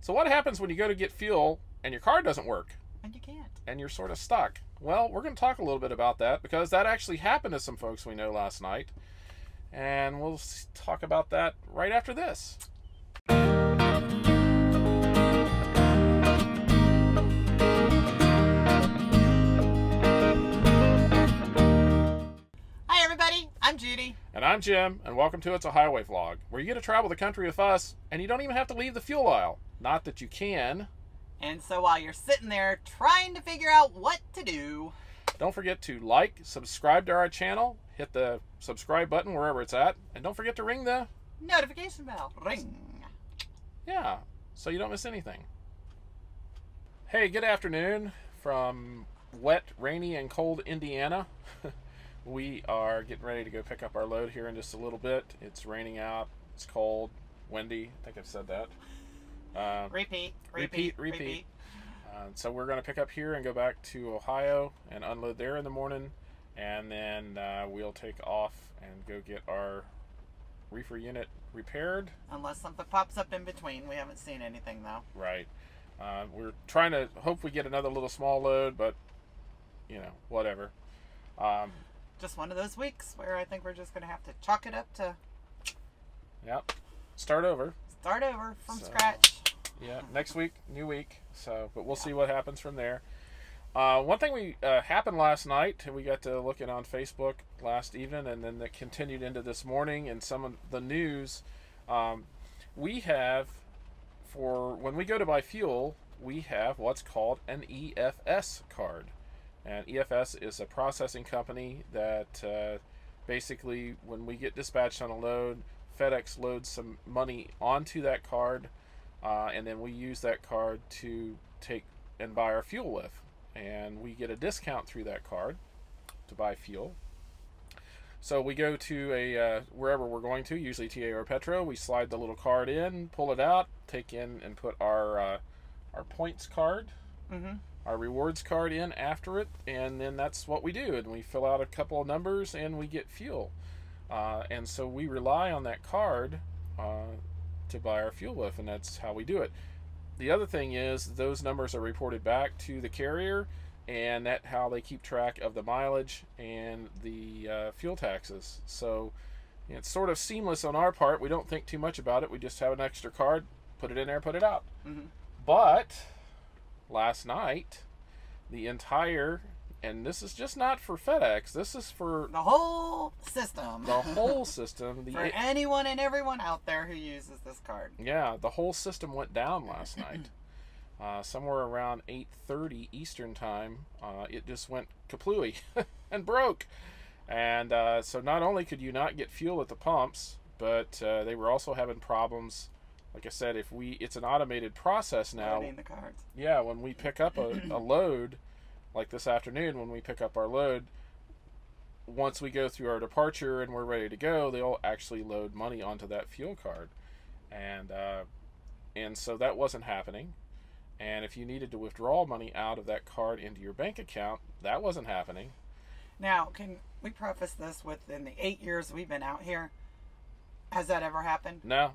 So what happens when you go to get fuel and your car doesn't work? And you can't. And you're sort of stuck. Well, we're going to talk a little bit about that because that actually happened to some folks we know last night. And we'll talk about that right after this. Hi everybody, I'm Judy. And I'm Jim, and welcome to It's a Highway Vlog, where you get to travel the country with us, and you don't even have to leave the fuel aisle. Not that you can. And so while you're sitting there trying to figure out what to do, don't forget to like, subscribe to our channel, hit the subscribe button wherever it's at, and don't forget to ring the notification bell. Ring. Yeah, so you don't miss anything. Hey, good afternoon from wet, rainy, and cold Indiana. We are getting ready to go pick up our load here in just a little bit. It's raining out, it's cold, windy. I think I've said that. Repeat. So we're going to pick up here and go back to Ohio and unload there in the morning, and then we'll take off and go get our reefer unit repaired. Unless something pops up in between. We haven't seen anything though. Right. We're trying to hopefully get another little small load, but you know, whatever. Just one of those weeks where I think we're just going to have to chalk it up to... Yep. Start over from scratch. Yeah, next week, new week. So, but we'll see what happens from there. One thing happened last night, we got to looking on Facebook last evening, and then that continued into this morning, and some of the news. We have, for when we go to buy fuel, we have what's called an EFS card. And EFS is a processing company that basically, when we get dispatched on a load, FedEx loads some money onto that card, and then we use that card to take and buy our fuel with. And we get a discount through that card to buy fuel. So we go to wherever we're going to, usually TA or Petro. We slide the little card in, pull it out, take in and put our points card, our rewards card in after it, and then that's what we do. And we fill out a couple of numbers and we get fuel. And so we rely on that card to buy our fuel with, and that's how we do it. The other thing is those numbers are reported back to the carrier, and that's how they keep track of the mileage and the fuel taxes. So it's sort of seamless on our part. We don't think too much about it. We just have an extra card, put it in there, put it out. But last night, the entire, and this is just not for FedEx, this is for the whole system. The whole system. For anyone and everyone out there who uses this card. Yeah, the whole system went down last night. Somewhere around 8:30 Eastern time, it just went kaplooey and broke. And so not only could you not get fuel at the pumps, but they were also having problems. Like I said, it's an automated process now. Loading the cards. Yeah, when we pick up a load, like this afternoon, when we pick up our load, once we go through our departure and we're ready to go, they'll actually load money onto that fuel card. And so that wasn't happening. And if you needed to withdraw money out of that card into your bank account, that wasn't happening. Now, can we preface this with, in the 8 years we've been out here, has that ever happened? No,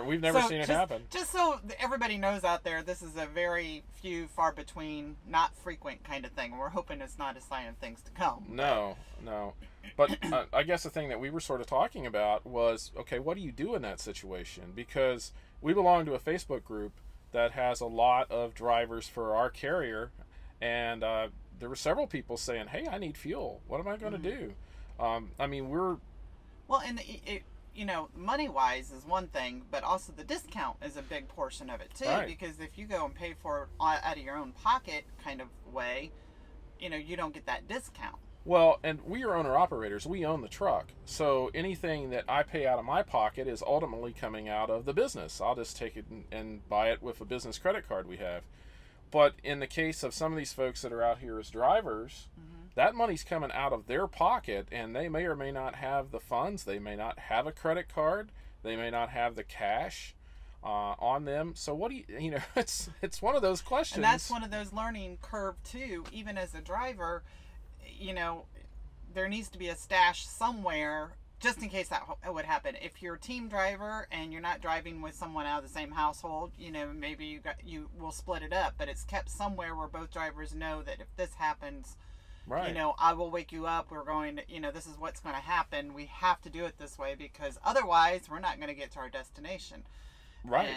we've never seen it happen. Just so everybody knows out there, this is a very few, far between, not frequent kind of thing. And we're hoping it's not a sign of things to come. No. But I guess the thing that we were sort of talking about was, okay, what do you do in that situation? Because we belong to a Facebook group that has a lot of drivers for our carrier, and there were several people saying, hey, I need fuel. What am I going to do? I mean, we're... Well, and you know, money-wise is one thing, but also the discount is a big portion of it, too. Right. Because if you go and pay for it out of your own pocket kind of way, you know, you don't get that discount. Well, and we are owner-operators. We own the truck. So anything that I pay out of my pocket is ultimately coming out of the business. I'll just take it and buy it with a business credit card we have. But in the case of some of these folks that are out here as drivers, that money's coming out of their pocket, and they may or may not have the funds. They may not have a credit card. They may not have the cash on them. So what do you know, it's one of those questions. And that's one of those learning curve, too. Even as a driver, you know, there needs to be a stash somewhere just in case that would happen, if you're a team driver and you're not driving with someone out of the same household, maybe you will split it up, but it's kept somewhere where both drivers know that if this happens, right. I will wake you up. We're going to, this is what's going to happen. We have to do it this way because otherwise we're not going to get to our destination. Right.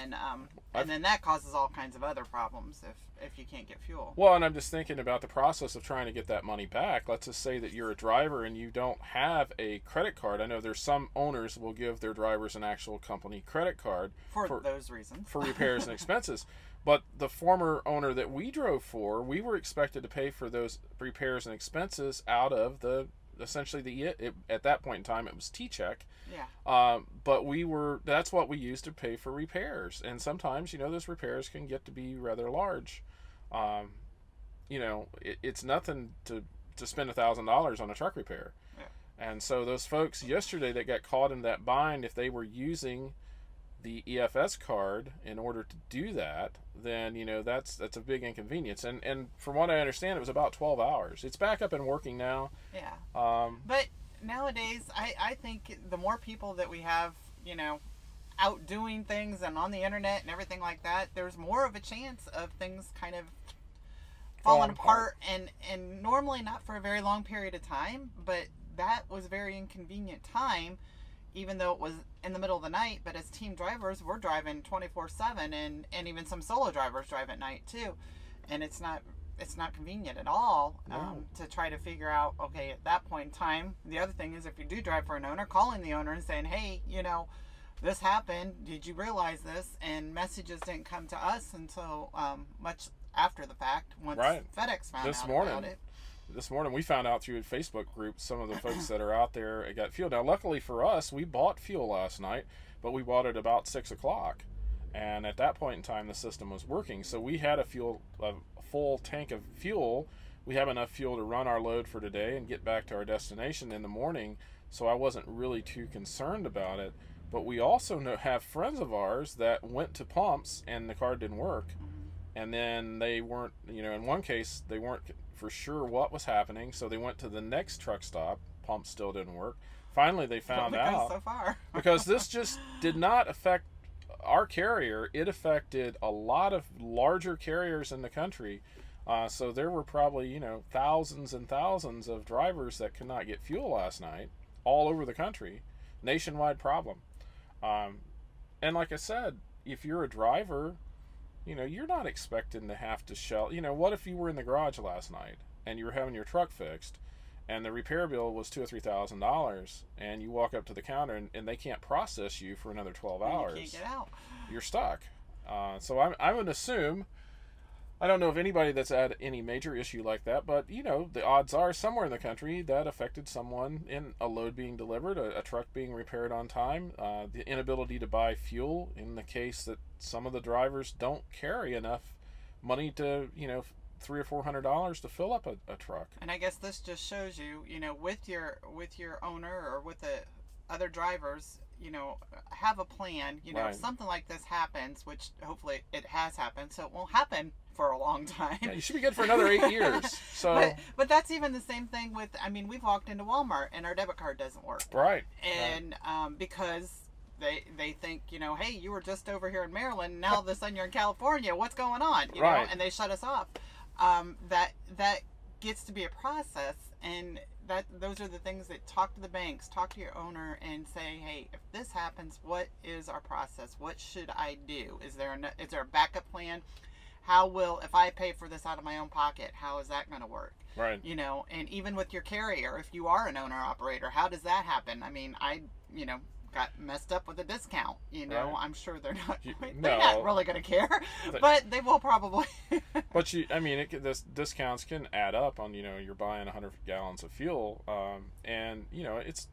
And then that causes all kinds of other problems if you can't get fuel. Well, and I'm just thinking about the process of trying to get that money back. Let's just say that you're a driver and you don't have a credit card. I know there's some owners who will give their drivers an actual company credit card for those reasons, for repairs and expenses. But the former owner that we drove for, we were expected to pay for those repairs and expenses out of essentially at that point in time it was T-check. Yeah. But that's what we used to pay for repairs, and sometimes those repairs can get to be rather large. It's nothing to spend $1,000 on a truck repair. Yeah. And so those folks yesterday that got caught in that bind, if they were using the EFS card in order to do that, then that's a big inconvenience. And from what I understand, it was about 12 hours. It's back up and working now. Yeah. But nowadays, I think the more people that we have, out doing things and on the internet and everything like that, there's more of a chance of things kind of falling apart and normally not for a very long period of time, but that was a very inconvenient time, even though it was in the middle of the night. But as team drivers, we're driving 24/7, and even some solo drivers drive at night too, and it's not convenient at all. No. To try to figure out, okay, at that point in time. The other thing is, if you do drive for an owner, calling the owner and saying, hey, this happened, did you realize this? And messages didn't come to us until much after the fact, once FedEx found out about it. This morning we found out through a Facebook group some of the folks that are out there got fuel. Now luckily for us, we bought fuel last night, but we bought it about 6 o'clock, and at that point in time the system was working, so we had a full tank of fuel. We have enough fuel to run our load for today and get back to our destination in the morning, so I wasn't really too concerned about it. But we also have friends of ours that went to pumps and the card didn't work. And then they weren't, in one case, they weren't for sure what was happening, so they went to the next truck stop. Pump still didn't work. Finally, they found out. So far. Because this just did not affect our carrier. It affected a lot of larger carriers in the country. So there were probably, thousands and thousands of drivers that could not get fuel last night all over the country. Nationwide problem. And like I said, if you're a driver, you're not expecting to have to shell. What if you were in the garage last night and you were having your truck fixed and the repair bill was $2,000 or $3,000 and you walk up to the counter and they can't process you for another 12 hours. You can't get out. You're stuck. So I'm going to assume, I don't know of anybody that's had any major issue like that, but the odds are somewhere in the country that affected someone in a load being delivered, a truck being repaired on time, the inability to buy fuel in the case that some of the drivers don't carry enough money to, $300 or $400 to fill up a truck. And I guess this just shows you, with your owner or with the other drivers, have a plan. If something like this happens, which hopefully it has happened, so it won't happen for a long time. Yeah, you should be good for another 8 years. So, but that's even the same thing with. We've walked into Walmart and our debit card doesn't work. Right. And because they think, hey, you were just over here in Maryland, and now all of a sudden you're in California. What's going on? You know, and they shut us off. That gets to be a process, and those are the things that talk to the banks, talk to your owner, and say, hey, if this happens, what is our process? What should I do? Is there a backup plan? If I pay for this out of my own pocket, how is that going to work? Right. And even with your carrier, if you are an owner operator, how does that happen? I got messed up with a discount. Right. I'm sure they're not really going to care, but they will probably. But this discounts can add up on, you're buying 100 gallons of fuel, and it's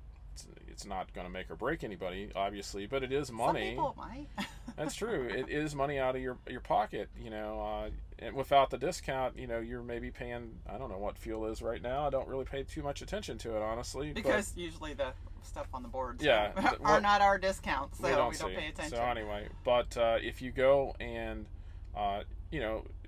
not going to make or break anybody, obviously, but it is money. Some people might. That's true. It is money out of your pocket, and without the discount, you're maybe paying, I don't know what fuel is right now. I don't really pay too much attention to it, honestly. Because usually the stuff on the boards are not our discounts, so we don't see. pay attention. So anyway, but if you go and,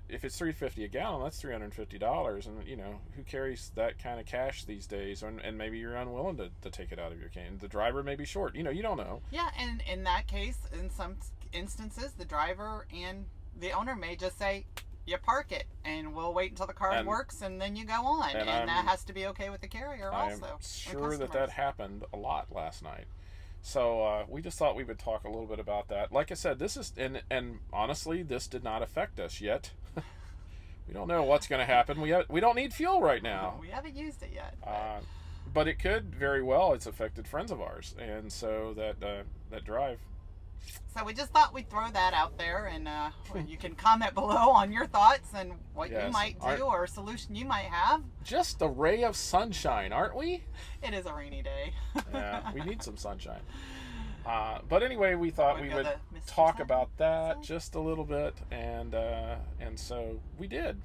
if it's $3.50 a gallon, that's $350, and you know, who carries that kind of cash these days? And maybe you're unwilling to take it out of your can. The driver may be short. You know, you don't know. Yeah, and in that case, in some instances, the driver and the owner may just say, you park it, and we'll wait until the card works, and then you go on. And that has to be okay with the carrier also. I'm sure that happened a lot last night. So we just thought we would talk a little bit about that. Like I said, this is, and honestly, this did not affect us yet. We don't know what's going to happen. We don't need fuel right now. We haven't used it yet. But it could very well. It's affected friends of ours, and so that drive. So we just thought we'd throw that out there, and you can comment below on your thoughts and what you might do or a solution you might have. Just a ray of sunshine, aren't we? It is a rainy day. Yeah, we need some sunshine. But anyway, we thought we would talk about that just a little bit, and so we did.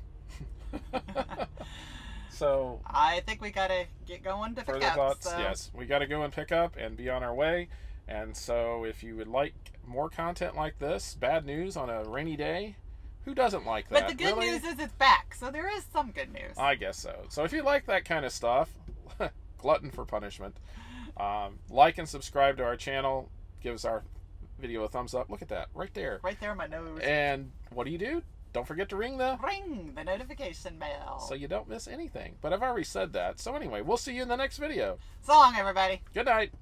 So I think we gotta get going to pick further up. thoughts? So. Yes, we gotta go and pick up and be on our way. And so if you would like more content like this, bad news on a rainy day, who doesn't like that? But the good news is it's back, so there is some good news. I guess so. So if you like that kind of stuff, glutton for punishment, like and subscribe to our channel. Give us our video a thumbs up. Look at that, right there. Right there, my nose. And what do? Don't forget to ring the notification bell, so you don't miss anything. But I've already said that. So anyway, we'll see you in the next video. So long, everybody. Good night.